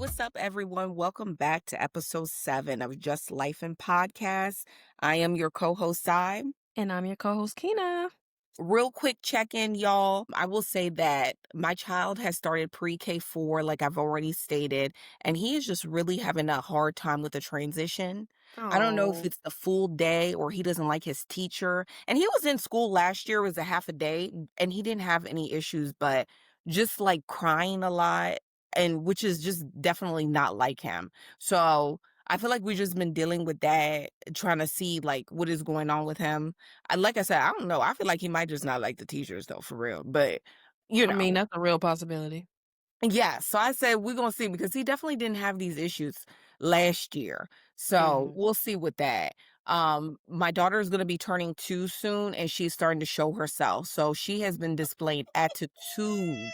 what's up, everyone? Welcome back to episode 7 of Just Life and Podcast. I am your co host, Sai. And I'm your co-host, Kina. Real quick check in, y'all. I will say that my child has started pre K 4, like I've already stated, and he is just really having a hard time with the transition. I don't know if Oh, it's the full day or he doesn't like his teacher. And he was in school last year, it was a half a day, and he didn't have any issues, but just like crying a lot, and which is just definitely not like him. So I feel like we've just been dealing with that, trying to see like what is going on with him. Like I said, I don't know. I feel like he might just not like the teachers though, for real. But you I mean, know, that's a real possibility. yeah. So I said we're gonna see because he definitely didn't have these issues last year. So Mhm. we'll see with that. My daughter is gonna be turning 2 soon, and she's starting to show herself. So she has been displaying attitude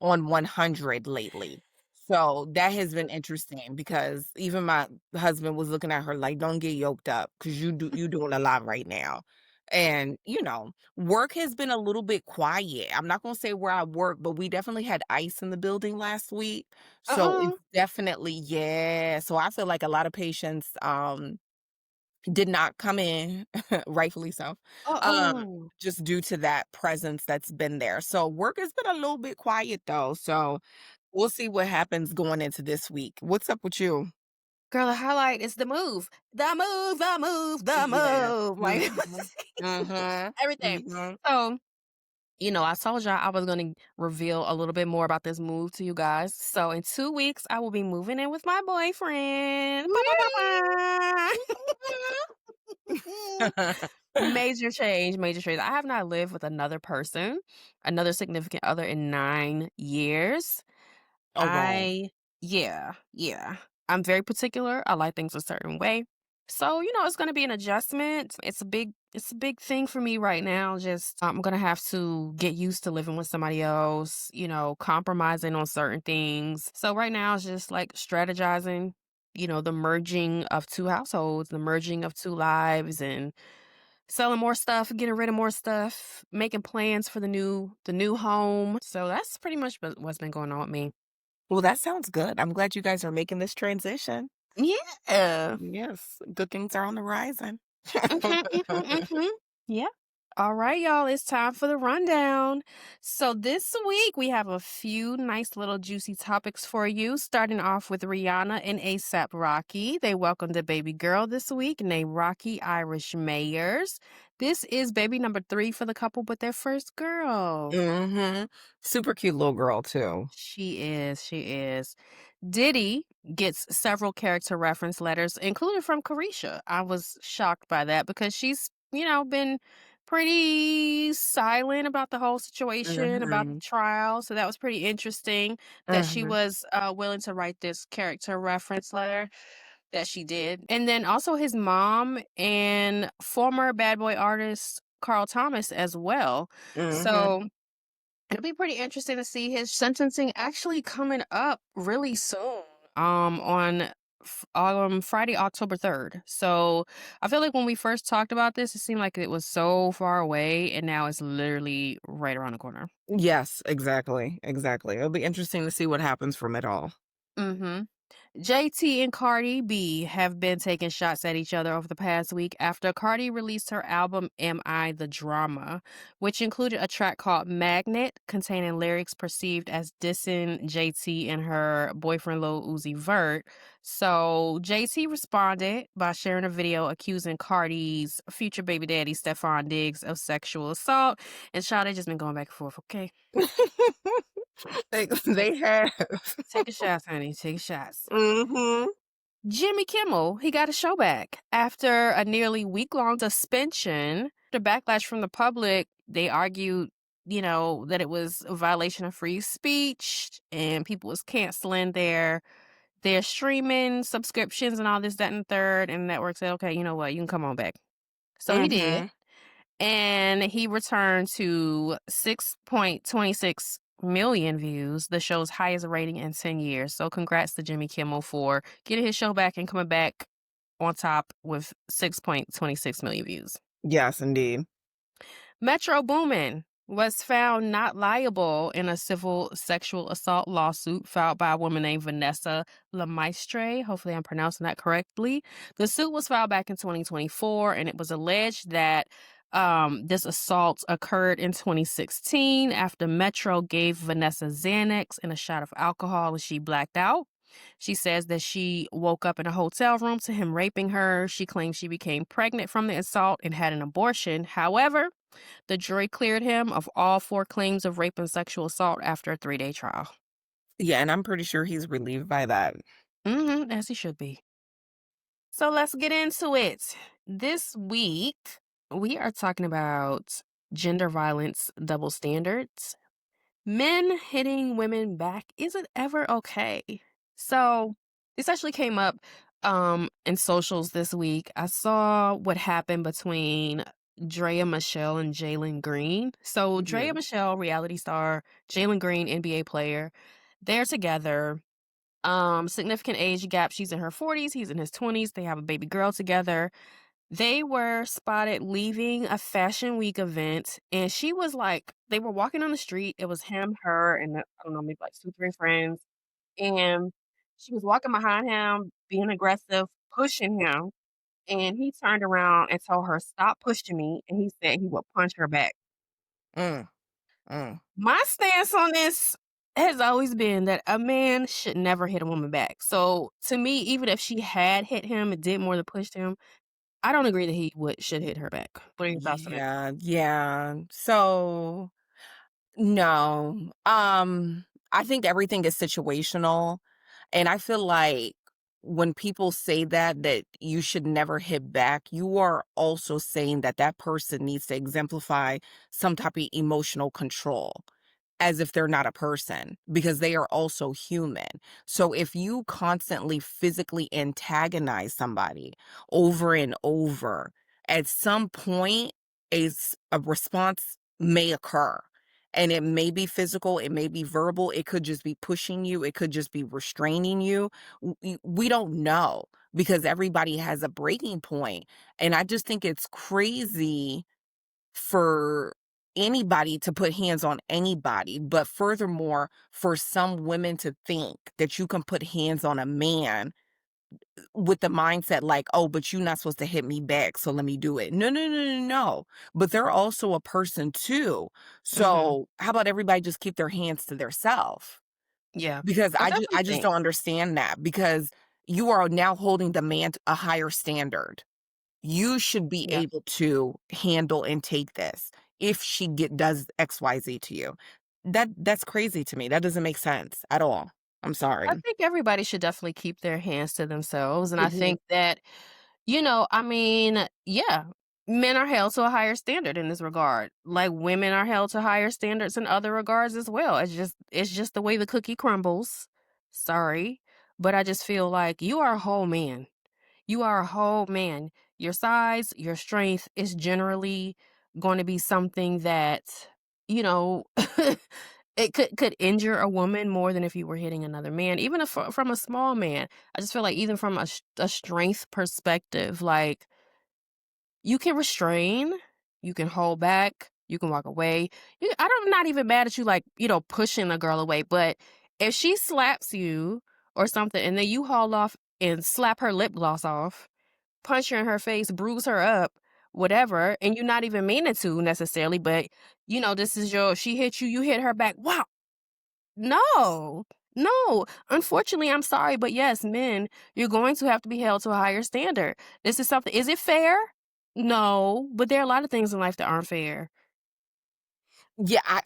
on 100 lately. So that has been interesting because even my husband was looking at her like, "Don't get yoked up because you doing a lot right now." And work has been a little bit quiet. I'm not gonna say where I work, but we definitely had ice in the building last week. So Uh-uh. it's definitely, yeah. So I feel like a lot of patients did not come in, rightfully so. Um, Uh-uh. just due to that presence that's been there. So work has been a little bit quiet though. So we'll see what happens going into this week. What's up with you? Girl, the highlight is the move. The move, the move, the Yeah. move. Like Mhm. Mhm. everything. Mhm. So, I told y'all I was going to reveal a little bit more about this move to you guys. So, in 2 weeks, I will be moving in with my boyfriend. Ba, ba, ba, ba. Major change, major change. I have not lived with another person, another significant other in 9 years. Oh wow. Yeah. I'm very particular. I like things a certain way. So, it's gonna be an adjustment. It's a big thing for me right now. Just I'm gonna have to get used to living with somebody else, compromising on certain things. So right now it's just like strategizing, the merging of two households, the merging of two lives and selling more stuff, getting rid of more stuff, making plans for the new home. So that's pretty much what's been going on with me. Well, that sounds good. I'm glad you guys are making this transition. Yeah. Yes, good things are on the horizon. Mhm, mhm, mhm. Yeah. All right, y'all. It's time for the rundown. So this week we have a few nice little juicy topics for you. Starting off with Rihanna and ASAP Rocky. They welcomed a baby girl this week named Rocky Irish Mayers. This is baby number 3 for the couple, but their first girl. Mhm. Super cute little girl too. She is. Diddy gets several character reference letters, including from Carisha. I was shocked by that because she's, been pretty silent about the whole situation, about the Mhm. trial. So that was pretty interesting that she Mhm. was willing to write this character reference letter that she did. And then also his mom and former bad boy artist Carl Thomas as well. Mhm. So it'll be pretty interesting to see his sentencing actually coming up really soon. On Friday, October 3rd. So I feel like when we first talked about this, it seemed like it was so far away, and now it's literally right around the corner. Yes, exactly. Exactly. It'll be interesting to see what happens from it all. Mm-hmm. JT and Cardi B have been taking shots at each other over the past week after Cardi released her album Am I the Drama, which included a track called Magnet containing lyrics perceived as dissing JT and her boyfriend Lil Uzi Vert. So JT responded by sharing a video accusing Cardi's future baby daddy Stefan Diggs of sexual assault. And Sade just been going back and forth. Okay, They have. take a shot, honey. Take shots. Mhm. Jimmy Kimmel, he got a show back after a nearly week-long suspension. The backlash from the public, they argued, that it was a violation of free speech and people was canceling their streaming subscriptions and all this, that, and the third. And the network said, okay, you know what, you can come on back. So he did. Mhm. And he returned to 6.26 million views, the show's highest rating in 10 years. So congrats to Jimmy Kimmel for getting his show back and coming back on top with 6.26 million views. Yes, indeed. Metro Boomin. was found not liable in a civil sexual assault lawsuit filed by a woman named Vanessa Lemaistre. Hopefully, I'm pronouncing that correctly. The suit was filed back in 2024, and it was alleged that this assault occurred in 2016 after Metro gave Vanessa Xanax and a shot of alcohol and she blacked out. She says that she woke up in a hotel room to him raping her. She claims she became pregnant from the assault and had an abortion. However, the jury cleared him of all four claims of rape and sexual assault after a 3-day trial. Yeah, and I'm pretty sure he's relieved by that. As he should be. So let's get into it. This week, we are talking about gender violence double standards. Men hitting women back, is it ever okay? So this actually came up in socials this week. I saw what happened between Drea Michelle and Jalen Green. So Yeah. Drea Michelle, reality star, Jalen Green, NBA player, they're together. Significant age gap. She's in her 40s, he's in his 20s. They have a baby girl together. They were spotted leaving a Fashion Week event, and she was like, they were walking on the street. It was him, her, and I don't know, maybe like two, three friends. And she was walking behind him, being aggressive, pushing him. And he turned around and told her, "Stop pushing me." And he said he would punch her back. Mm, mm. My stance on this has always been that a man should never hit a woman back. So to me, even if she had hit him and did more than pushed him, I don't agree that he should hit her back. What are your thoughts on it? Yeah, yeah. So, no. I think everything is situational, and I feel like when people say that you should never hit back, you are also saying that that person needs to exemplify some type of emotional control, as if they're not a person, because they are also human. So if you constantly physically antagonize somebody over and over, at some point a response may occur. And it may be physical, it may be verbal, it could just be pushing you, it could just be restraining you. We don't know because everybody has a breaking point. And I just think it's crazy for anybody to put hands on anybody, but furthermore, for some women to think that you can put hands on a man with the mindset like, "Oh, but you're not supposed to hit me back, so let me do it." No, no, no, no, no. But they're also a person too. Mhm. So, how about everybody just keep their hands to their self? Yeah. Because I I definitely just think don't understand that because you are now holding the man to a higher standard. You should be yeah. able to handle and take this if she get does XYZ to you. That's crazy to me. That doesn't make sense at all. I'm sorry. I think everybody should definitely keep their hands to themselves, and I Mhm. think that, I mean, yeah, men are held to a higher standard in this regard. Like women are held to higher standards in other regards as well. It's just the way the cookie crumbles. Sorry, but I just feel like you are a whole man. You are a whole man. Your size, your strength is generally going to be something that, you know, it could injure a woman more than if you were hitting another man, even if from a small man. I just feel like even from a strength perspective, like you can restrain, you can hold back, you can walk away. I'm not even mad at you, like pushing a girl away, but if she slaps you or something, and then you haul off and slap her lip gloss off, punch her in her face, bruise her up, whatever, and you're not even meaning to necessarily, but this is she hit you, you hit her back. Wow. No. No. Unfortunately, I'm sorry, but yes, men, you're going to have to be held to a higher standard. This is something, is it fair? No, but there are a lot of things in life that aren't fair. Yeah,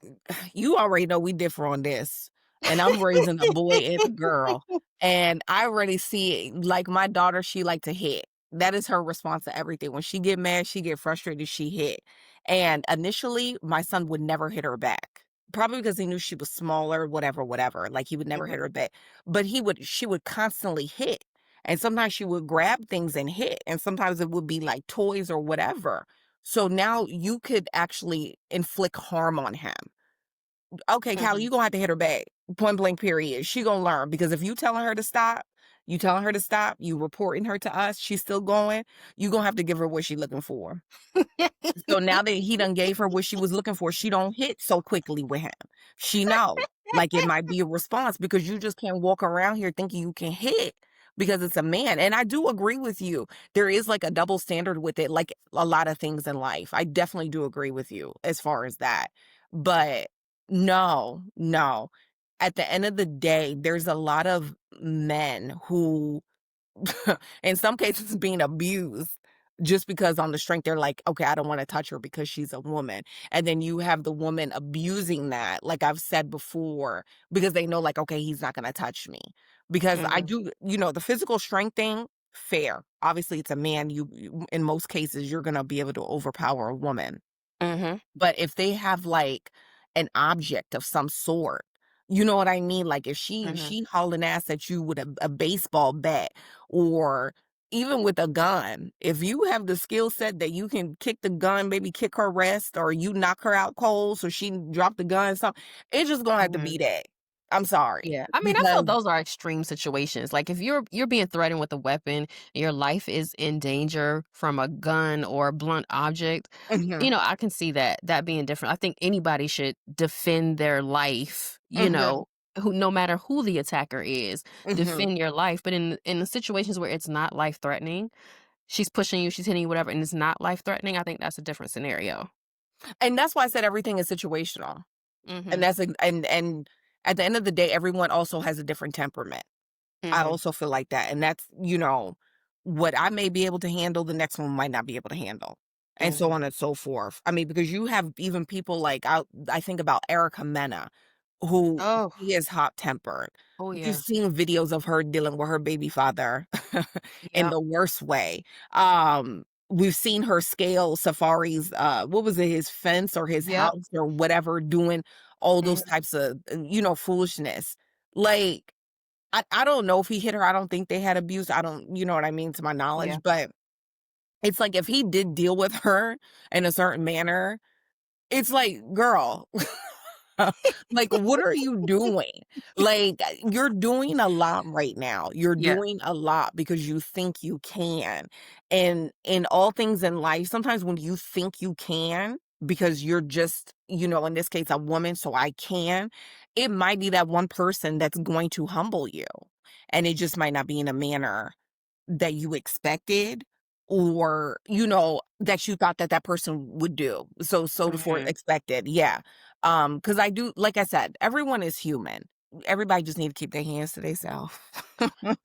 you already know we differ on this, and I'm raising a boy and a girl, and I already see it. Like my daughter, she like to hit. That is her response to everything. When she get mad, she get frustrated, she hit. And initially, my son would never hit her back. Probably because he knew she was smaller, whatever, whatever. Like he would never hit Mhm, her back. But she would constantly hit. And sometimes she would grab things and hit. And sometimes it would be like toys or whatever. So now you could actually inflict harm on him. Okay, Callie, mhm, you gonna have to hit her back. Point blank period. She gonna learn because if you telling her to stop, You telling her to stop, you reporting her to us, she's still going, you gonna have to give her what she looking for. So now that he done gave her what she was looking for, she don't hit so quickly with him. She know, like, it might be a response because you just can't walk around here thinking you can hit because it's a man, and I do agree with you. There is, like, a double standard with it, like a lot of things in life. I definitely do agree with you as far as that. But no, no. At the end of the day, there's a lot of men who in some cases being abused just because on the strength they're like, okay, I don't want to touch her because she's a woman. And then you have the woman abusing that, like I've said before, because they know, like, okay, he's not going to touch me. Because I Mhm, do, the physical strength thing, fair. Obviously, it's a man. In most cases, you're going to be able to overpower a woman. mhm, But if they have, like, an object of some sort, you know what I mean? Like, if mhm, she hauling ass at you with a baseball bat or even with a gun, if you have the skill set that you can kick the gun, maybe kick her wrist or you knock her out cold so she drop the gun, something, it's just gonna have to mhm. be that. I'm sorry. Yeah, I mean, I feel Because those are extreme situations. Like if you're being threatened with a weapon, your life is in danger from a gun or a blunt object, mhm, I can see that being different. I think anybody should defend their life, mhm, who no matter who the attacker is, mhm. defend your life. But in the situations where it's not life threatening, she's pushing you, she's hitting you, whatever, and it's not life threatening, I think that's a different scenario. And that's why I said everything is situational. And Mhm. that's and at the end of the day, everyone also has a different temperament. I Mhm. also feel like that, and that's, what I may be able to handle, the next one might not be able to handle, and so Mhm. on and so forth. I mean, because you have even people like I think about Erica Mena, who Oh. she is hot-tempered. Oh You've yeah. seen videos of her dealing with her baby father in Yep. the worst way. We've seen her scale Safari's, what was it, his fence or his Yep. house or whatever, doing all those Mhm. types of, foolishness. Like, I don't know if he hit her, I don't think they had abuse, I don't, you know what I mean, to my Yeah. knowledge, but it's like if he did deal with her in a certain manner, it's like, "Girl, like, what are you doing?" Like, you're doing a lot right now. You're Yeah. doing a lot because you think you can. And in all things in life, sometimes when you think you can, because you're just, in this case, a woman, so I can, it might be that one person that's going to humble you. And it just might not be in a manner that you expected or, that you thought that that person would do. So for Mhm. expected, yeah. Because I do, like I said, everyone is human. Everybody just need to keep their hands to themselves.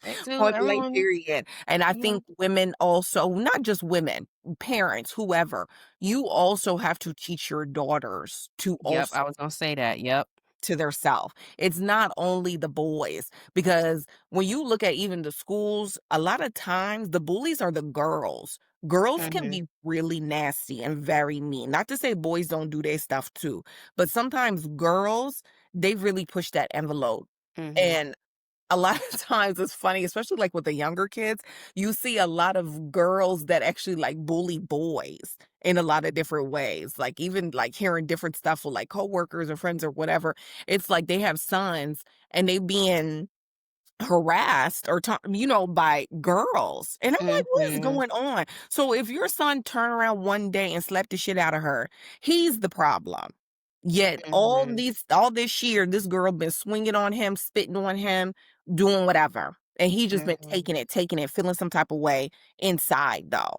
They do, Point blank everyone. period. And I Yeah. think women also, not just women, parents, whoever, you also have to teach your daughters to Yep, also I was gonna say that, yep. to their self. It's not only the boys because when you look at even the schools, a lot of times the bullies are the girls. Girls can Mhm. be really nasty and very mean. Not to say boys don't do their stuff too, but sometimes girls, they really push that envelope. Mhm. And a lot of times it's funny, especially like with the younger kids, you see a lot of girls that actually like bully boys in a lot of different ways. Like even like hearing different stuff with like coworkers or friends or whatever. It's like they have sons and they being harassed or by girls. And I'm like, "What is Mhm. going on?" So if your son turned around one day and slapped the shit out of her, he's the problem. Yet Mhm. all this year, this girl been swinging on him, spitting on him, doing whatever, and he just been Mhm. taking it, feeling some type of way inside though.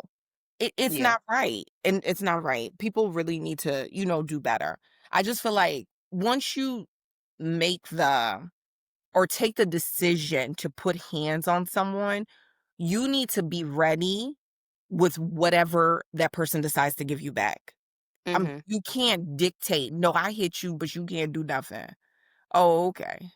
It's Yeah. not right, and it's not right. People really need to, do better. I just feel like once you make the or take the decision to put hands on someone, you need to be ready with whatever that person decides to give you back. Mhm. You can't dictate, "No, I hit you, but you can't do nothing." Oh, okay.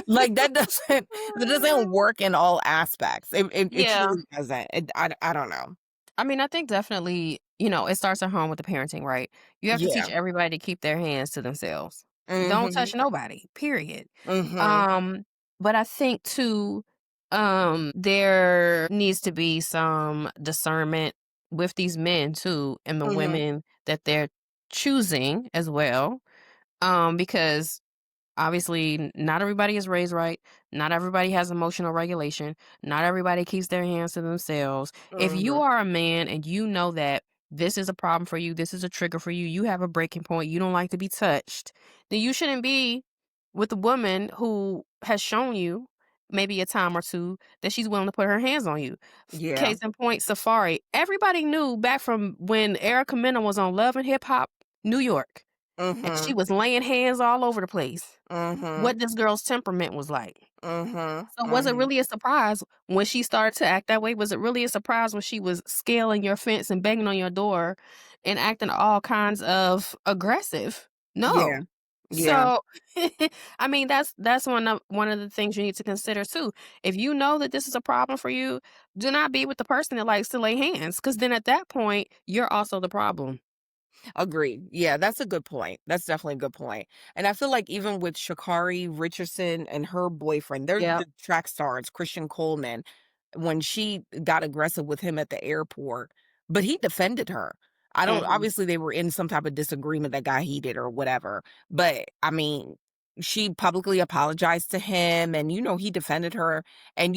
Like, that doesn't work in all aspects. It Yeah. truly doesn't. I don't know. I mean, I think definitely, it starts at home with the parenting, right? You have to teach Yeah. everybody to keep their hands to themselves. Don't Mhm. touch nobody, period. Mhm. Um, but I think too, there needs to be some discernment with these men too and the Mhm. women that they're choosing as well. Because Obviously, not everybody is raised right. Not everybody has emotional regulation. Not everybody keeps their hands to themselves. If you Mhm. are a man and you know that this is a problem for you, this is a trigger for you, you have a breaking point, you don't like to be touched, then you shouldn't be with a woman who has shown you maybe a time or two that she's willing to put her hands on you. Yeah. Case in point, Safari. Everybody knew back from when Erica Mena was on Love and Hip Hop New York, and she Mhm. was laying hands all over the place Mhm. what this girl's temperament was like. Mhm. So was it Mhm. really a surprise when she started to act that way? Was it really a surprise when she was scaling your fence and banging on your door and acting all kinds of aggressive? Yeah. No. Yeah. So, I mean, that's one of the things you need to consider too. If you know that this is a problem for you, do not be with the person that likes to lay hands, because then at that point, you're also the problem. Agreed. Yeah, that's a good point. That's definitely a good point. And I feel like even with Shakari Richardson and her boyfriend, they're Yep. the track stars, Christian Coleman, when she got aggressive with him at the airport, but he defended her. I don't Mhm. obviously they were in some type of disagreement that got heated or whatever. But I mean, she publicly apologized to him and he defended her and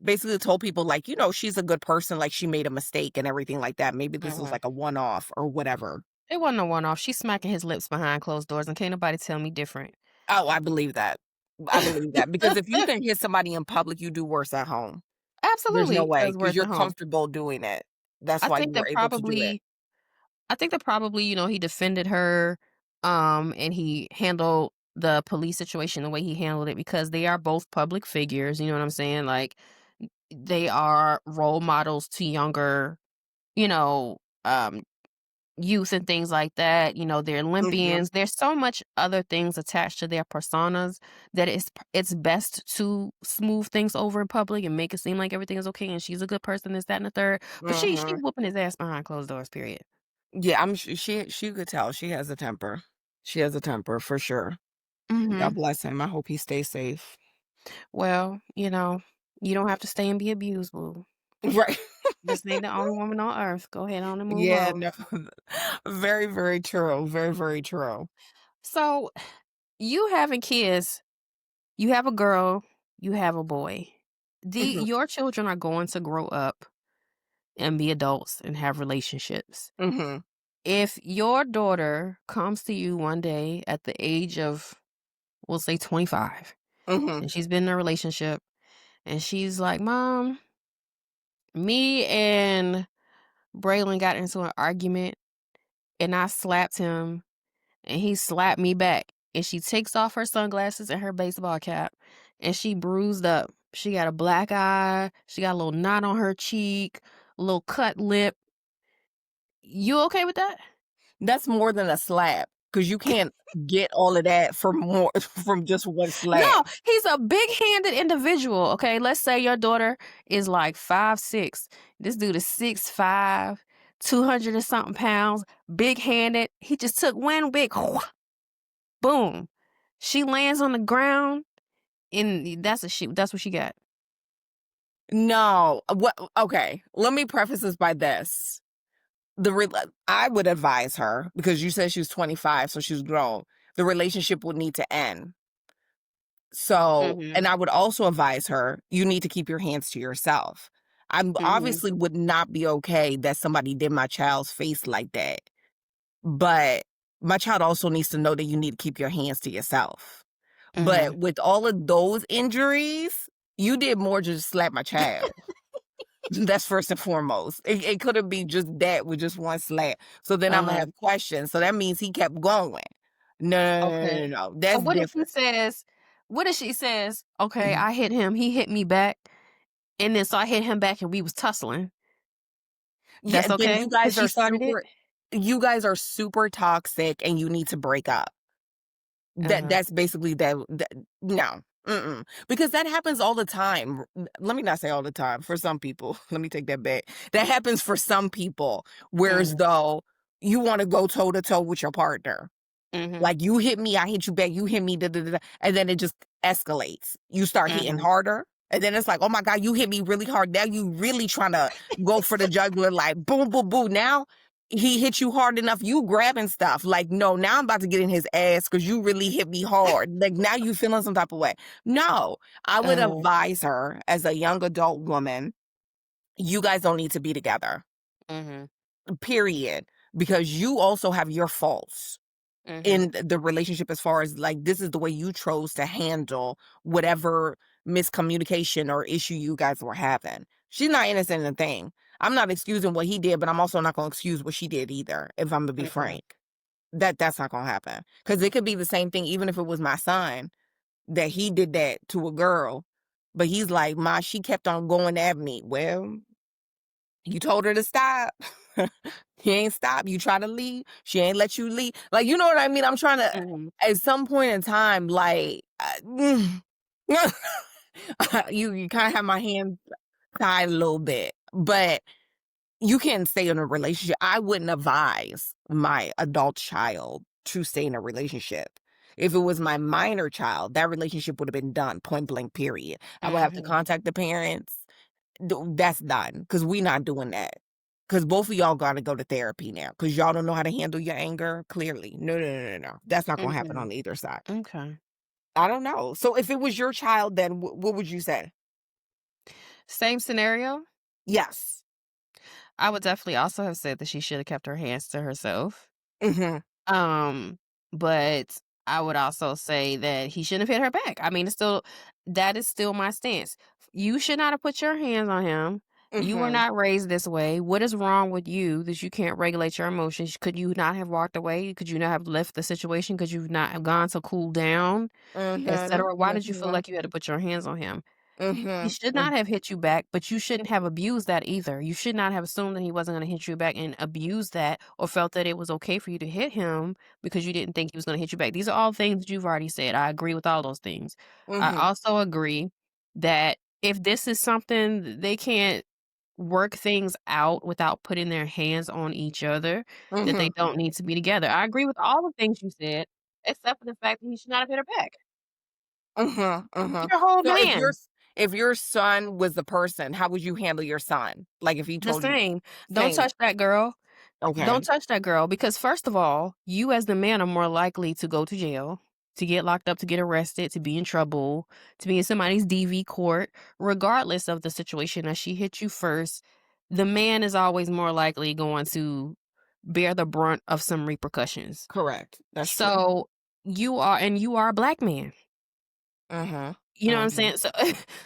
basically told people like, she's a good person, like she made a mistake and everything like that. Maybe this was Mhm. like a one off or whatever. It wasn't a one-off. She's smacking his lips behind closed doors, and can't nobody tell me different. Oh, I believe that. I believe that because if you can hit somebody in public, you do worse at home. There's no Absolutely way does because worse 'cause you're at home. comfortable doing it. That's I why think you were that able to do it. probably I think that probably, he defended her, and he handled the police situation the way he handled it because they are both public figures, you know what I'm saying? Like, they are role models to younger, you know, youth and things like that. They're Mhm. Olympians. There's so much other things attached to their personas that it's best to smooth things over in public and make it seem like everything is okay and she's a good person, this, that, and the third. But she Mhm. whooping his ass behind closed doors, period. Yeah, I'm su she could tell she has a temper. She has a temper for sure. Hmm. God bless him. I hope he stays safe. Well, you don't have to stay and be abused, boo. Right. This ain't the only woman on earth. Go ahead on and move Yeah, on. no. Very, very true. Very, very true. So you having kids, you have a girl, you have a boy. Mhm. Your children are going to grow up and be adults and have relationships. Mhm. If your daughter comes to you one day at the age of, we'll say 25, Mhm. and she's been in a relationship, and she's like, Mom, me and Braylon got into an argument, and I slapped him, and he slapped me back. And she takes off her sunglasses and her baseball cap, and she bruised up. She got a black eye, she got a little knot on her cheek, a little cut lip. You okay with that? That's more than a slap because you can't get all of that from more from just one slap. No, he's a big-handed individual, okay? Let's say your daughter is like 5'6". This dude is 6'5", 200 and something pounds, big-handed. He just took one big boom. She lands on the ground, and that's what she got. No, what okay, let me preface this by this. I would advise her because you said she was 25, so she's grown. The relationship would need to end. So, Mhm, and I would also advise her, you need to keep your hands to yourself. I mhm, obviously would not be okay that somebody did my child's face like that, but my child also needs to know that you need to keep your hands to yourself. mhm. But with all of those injuries, you did more to just slap my child. That's first and foremost. It couldn't be just that with just one slap. So then Imma Uh-huh, have questions. So that means he kept going. No, no, no, okay. no, no, no. So That's different. what if she says, "Okay, Mhm. I hit him, he hit me back, and then so I hit him back and we was tussling." Yeah, That's then okay? 'Cause she started it? you guys are super toxic and you need to break up. Uh-huh, That's basically that no. Mm-mm. Because that happens all the time. Let me not say all the time. For some people, let me take that back. That happens for some people, whereas mhm, though you want to go toe to toe with your partner. mhm, Like, you hit me, I hit you back, you hit me, da, da, da, da, and then it just escalates. You start hitting mhm. harder, and then it's like, "Oh my god, you hit me really hard, now you really trying to go for the jugular, like, boom, boom, boom." Now he hit you hard enough, you grabbing stuff. Like, no, now I'm about to get in his ass because you really hit me hard. Like, now you feeling some type of way. No, I would Uh-huh. advise her as a young adult woman, you guys don't need to be together, Mhm. period. Because you also have your faults Mhm. in the relationship as far as like this is the way you chose to handle whatever miscommunication or issue you guys were having. She's not innocent in a thing. I'm not excusing what he did, but I'm also not going to excuse what she did either, if I'm to be Okay. frank. That's not going to happen. Cuz it could be the same thing even if it was my son that he did that to a girl, but he's like, "Ma, she kept on going at me." Well, you told her to stop. She ain't stop. You try to leave. She ain't let you leave. Like, you know what I mean? I'm trying to, Mhm. at some point in time, like, you kind of have my hands tied a little bit, but you can't stay in a relationship. I wouldn't advise my adult child to stay in a relationship. If it was my minor child, that relationship would have been done, point blank, period. I would have to Mhm. contact the parents. That's done because we not doing that. Because both of y'all gotta go to therapy now. Because y'all don't know how to handle your anger, clearly. No, no, no, no, no. That's not gonna happen Mhm. on either side. Okay. I don't know. So if it was your child, then what would you say? Same scenario. Yes. I would definitely also have said that she should have kept her hands to herself. Mhm. Um, but I would also say that he shouldn't have hit her back. I mean, it's still that is still my stance. You should not have put your hands on him. You were Mhm. not raised this way. What is wrong with you that you can't regulate your emotions? Could you not have walked away? Could you not have left the situation? Could you not have gone to cool down, Mhm. etc.? Why did you feel Mhm. like you had to put your hands on him? He Mhm. should Mm. not have hit you back, but you shouldn't have abused that either. You should not have assumed that he wasn't gonna hit you back and abused that or felt that it was okay for you to hit him because you didn't think he was gonna hit you back. These are all things that you've already said. I agree with all those things. I Mhm. also agree that if this is something they can't work things out without putting their hands on each other, that they Mhm. don't need to be together. I agree with all the things you said, except for the fact that he should not have hit her back. Mhm. Mhm. You're a whole So man. if your son was the person, how would you handle your son? Like if he The told you same. Don't same. touch that girl. Don't Okay. touch that girl because first of all, you as the man are more likely to go to jail, to get locked up, to get arrested, to be in trouble, to be in somebody's DV court, regardless of the situation that she hit you first. The man is always more likely going to bear the brunt of some repercussions. Correct. That's true. So you are a black man. Mhm. You know what I'm Mhm. saying? So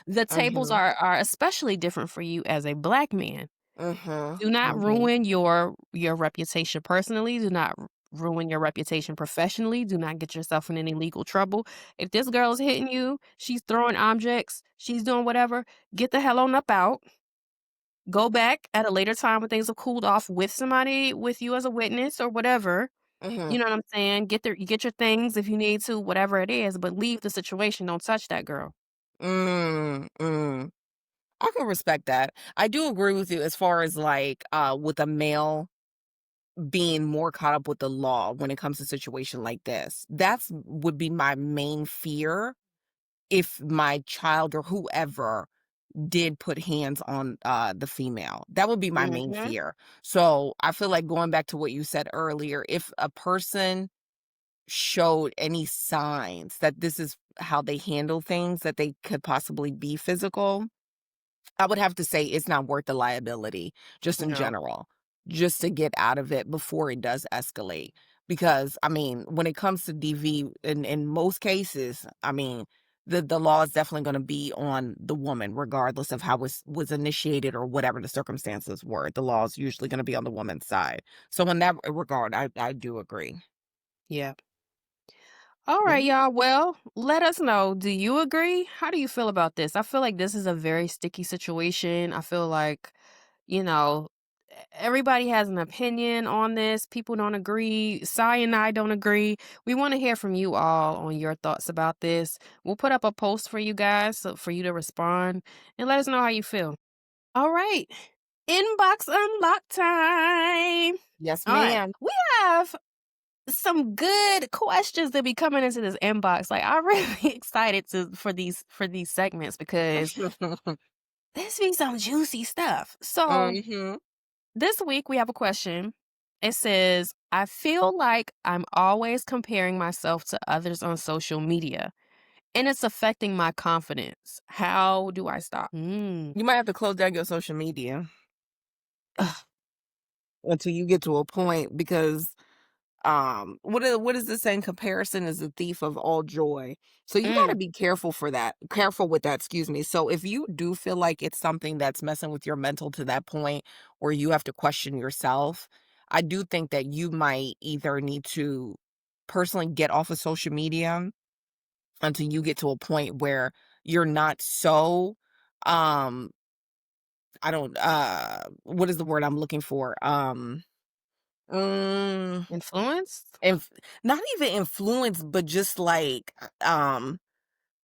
the tables Mhm. are especially different for you as a black man. Mhm. Do not Mhm. ruin your reputation personally, do not ruin your reputation professionally, do not get yourself in any legal trouble. If this girl is hitting you, she's throwing objects, she's doing whatever, get the hell on up out. Go back at a later time when things have cooled off with somebody with you as a witness or whatever. You Mhm. know what I'm saying? Get your things if you need to, whatever it is, but leave the situation. Don't touch that girl. Mm. Mm. I can respect that. I do agree with you as far as like with a male being more caught up with the law when it comes to a situation like this. That's would be my main fear if my child or whoever did put hands on the female. That would be my main Mhm. fear. So I feel like going back to what you said earlier, if a person showed any signs that this is how they handle things, that they could possibly be physical, I would have to say it's not worth the liability, just in No. general, just to get out of it before it does escalate. Because, I mean, when it comes to DV, in most cases, I mean, the law is definitely going to be on the woman, regardless of how it was initiated or whatever the circumstances were. The law is usually going to be on the woman's side. So, in that regard, I do agree. Yeah. All Yeah. right, y'all. Well, let us know. Do you agree? How do you feel about this? I feel like this is a very sticky situation. I feel like, you know, everybody has an opinion on this. People don't agree. Cy and I don't agree. We want to hear from you all on your thoughts about this. We'll put up a post for you guys for you to respond and let us know how you feel. All right. Inbox unlock time. Yes, All right. ma'am. We have some good questions that be coming into this inbox. Like I'm really excited for these segments because this be some juicy stuff. So Hmm. this week we have a question. It says, I feel like I'm always comparing myself to others on social media and it's affecting my confidence. How do I stop? You might have to close down your social media Ugh, until you get to a point because what is this saying? Comparison is the thief of all joy. So you got mm, to be careful with that, excuse me. So if you do feel like it's something that's messing with your mental to that point or you have to question yourself, I do think that you might either need to personally get off of social media until you get to a point where you're not so um I don't what is the word I'm looking for? Mm, influenced? inf not even influence, but just like,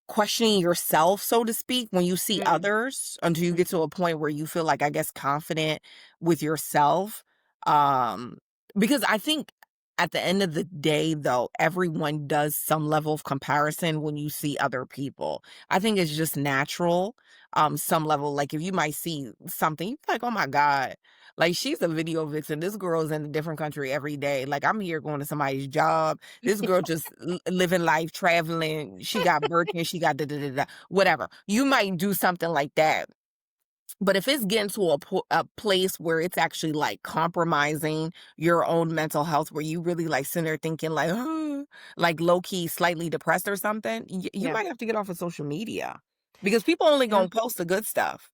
questioning yourself, so to speak, when you see Mm, others until you mm, get to a point where you feel like, I guess, confident with yourself. Um, because I think at the end of the day, though, everyone does some level of comparison when you see other people. I think it's just natural. Some level, like if you might see something, you're like, oh my God, like she's a video vixen. This girl's in a different country every day. Like I'm here going to somebody's job, this girl just living life, traveling. She got Birkin, she got da da da da. Whatever. You might do something like that. But if it's getting to a place where it's actually like compromising your own mental health, where you really like sitting there thinking like, like low key, slightly depressed or something, you yeah. might have to get off of social media because people only Yeah. gonna post the good stuff.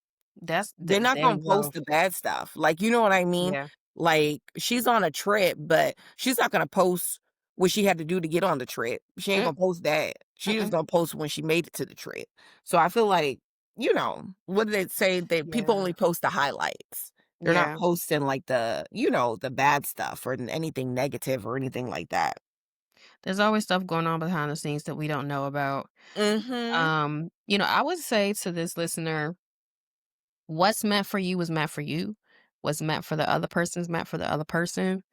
They're not There gonna you go. post the bad stuff, like, you know what I mean? Yeah. Like, she's on a trip, but she's not gonna post what she had to do to get on the trip. She ain't Mm, gonna post that. She just mm-mm. gonna post when she made it to the trip. So I feel like, what do they say? That people Yeah. only post the highlights. They're not Yeah. posting, like, the bad stuff or anything negative or anything like that. There's always stuff going on behind the scenes that we don't know about. Mhm. I would say to this listener, what's meant for you is meant for you. What's meant for the other person is meant for the other person.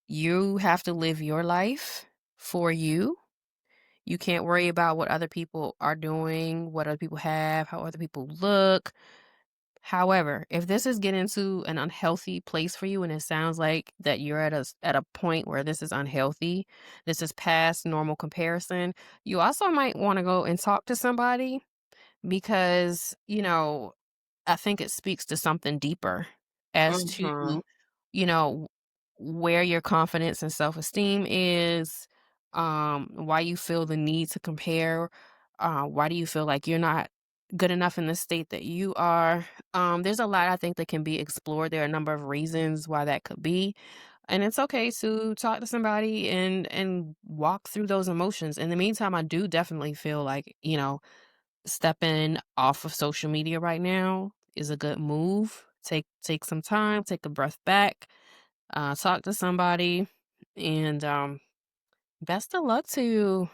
You have to live your life for you. You can't worry about what other people are doing, what other people have, how other people look. However, if this is getting to an unhealthy place for you and it sounds like that you're at a point where this is unhealthy, this is past normal comparison, you also might want to go and talk to somebody because, I think it speaks to something deeper as to, Mhm. you know, where your confidence and self-esteem is, why you feel the need to compare, why do you feel like you're not good enough in the state that you are. There's a lot I think that can be explored. There are a number of reasons why that could be. And it's okay to talk to somebody and walk through those emotions. In the meantime, I do definitely feel like, stepping off of social media right now is a good move. Take some time, take a breath back, talk to somebody, and best of luck to you.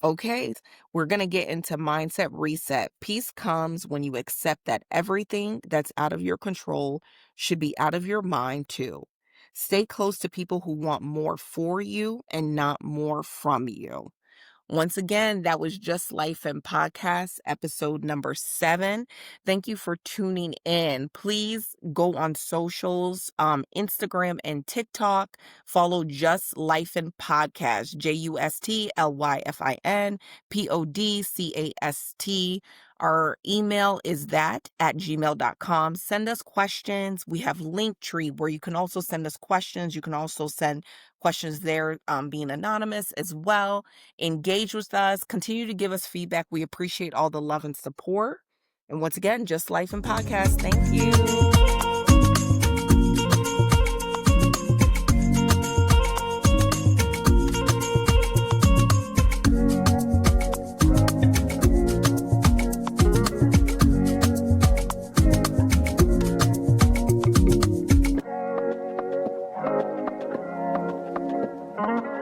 Okay, we're going to get into mindset reset. Peace comes when you accept that everything that's out of your control should be out of your mind too. Stay close to people who want more for you and not more from you. Once again, that was Just Life and Podcast, episode number 7. Thank you for tuning in. Please go on socials, Instagram and TikTok. Follow Just Life and Podcast, JustLyfinPodcast. Our email is that at gmail.com. Send us questions. We have Linktree where you can also send us questions. You can also send questions there, being anonymous as well. Engage with us, continue to give us feedback. We appreciate all the love and support. And once again, Just Life and Podcast. Thank you.